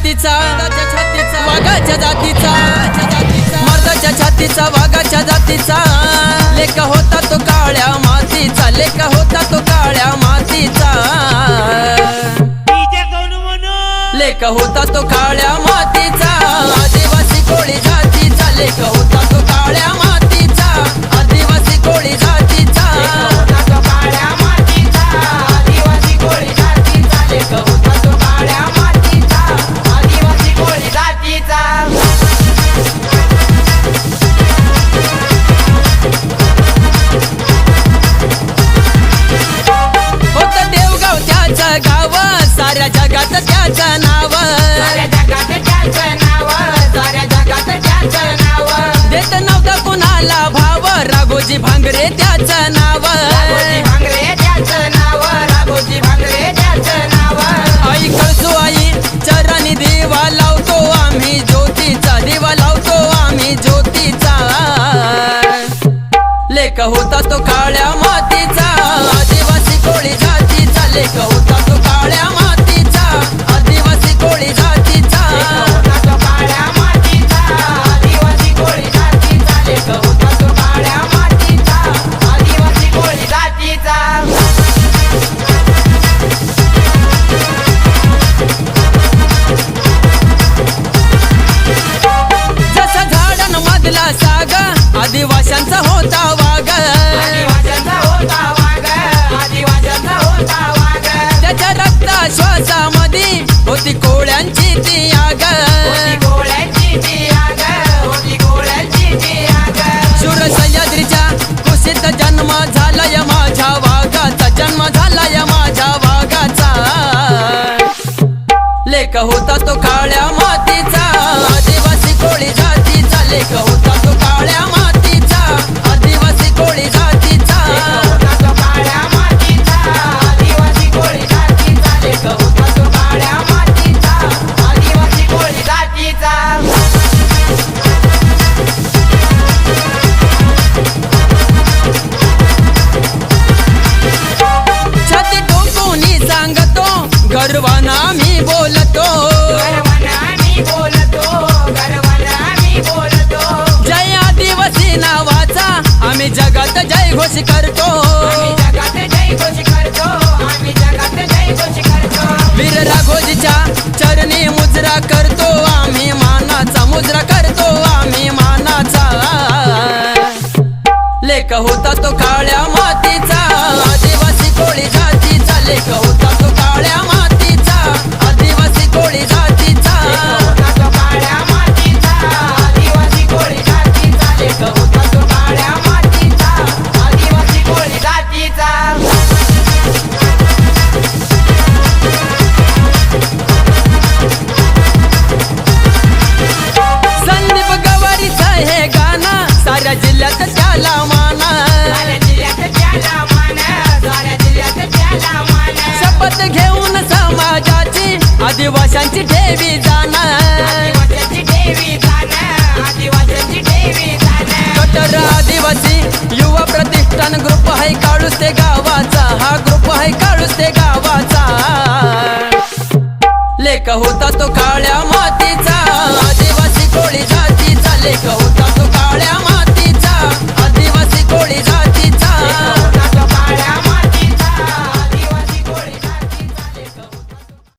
छातीचा वाघाच्या जातीचा मर्दाच्या छातीचा वाघाच्या जातीचा लेका होता तो काळ्या मातीचा लेका होता तो काळ्या मातीचा लेका होता तो काळ्या मातीचा आदिवासी कोळी जातीचा लेका होता तो काळ्या मातीचा आदिवासी कोळी जातीचा काळ्या मातीचा आदिवासी कोळी जातीचा लेका होता तो काळ्या मातीचा आदिवासी कोळी जातीचा होतं देवगाव त्याचं गाव साऱ्या जगात त्याचं नाव साऱ्या जगात त्याचं नाव साऱ्या जगात त्याचं नाव देत नव्हतं कुणाला भाव राघोजी भांगरे त्याचं नाव राघोजी भांगरे त्याचं नाव राघोजी भांगरे त्याचं नाव आई कळसू आई चरणी दिवा लावतो आम्ही ज्योतीचा दिवा लावतो आम्ही ज्योतीचा लेक होता तो काळ्या मातीचा आदिवासी कोळी जातीचा लेक होता तो काळ्या मातीचा आदिवासी कोळी जातीचा होता तो काळ्या मातीचा आदिवासी कोळी जातीचा लेक होता तो काळ्या मातीचा आदिवासी कोळी जातीचा जसा झाडन मधला साग आदिवाशांचा होता वाग आदिवाशांचा होता वाघ आदिवाशांचा होता वाघ त्याच्या रक्ता श्वासामध्ये होती कोळ्यांची ती आग होती गोळ्यांची ती आग होती गोळ्यांची ती आग शूर सह्याद्रीच्या कुशीत जन्म झालाय माझ्या वाघाचा जन्म झालाय माझ्या वाघाचा लेक होता तो काळ्या मातीचा आदिवासी कोळी जातीचा लेक होता तो काळ्या मातीचा आदिवासी कोळी जातीचा होता तो काळ्या मातीचा आदिवासी कोळी जातीचा लेक होता तो काळ्या मातीचा आदिवासी कोळी जातीचा छाती टोकूनी सांगतो गर्वाना मी बोलतो गर्वानं आम्ही बोलतो गर्वानं आम्ही बोलतो जय आदिवासी नावाचा आम्ही जगात जय घोष करतो आम्ही जगात जय घोष करतो आम्ही जगात जय घोष करतो वीर राघोजीच्या चरणी मुजरा करतो आम्ही मानाचा मुजरा करतो आम्ही मानाचा लेक होता तो काळ्या मातीचा आदिवासी कोळी जातीचा लेक होता तो काळ्या मातीचा आदिवासी कोळी जातीचा होता तो काळ्या मातीचा आदिवासी कोळी जातीचा लेक होता तो काळ्या मातीचा आदिवासी कोळी जातीचा संदीप गवारीचं हे गाणं साऱ्या जिल्ह्यात त्याला माना साऱ्या जिल्ह्यात त्याला मान साऱ्या जिल्ह्यात त्याला मान शपथ घेऊन समाजाची आदिवाशांची ठेवी जाणार आदिवाशांची देवी जाण आदिवाशांची देवी जाण कट्टर आदिवासी युवा प्रतिष्ठान ग्रुप आहे काळुस ते गावाचा हा ग्रुप आहे काळुस ते गावाचा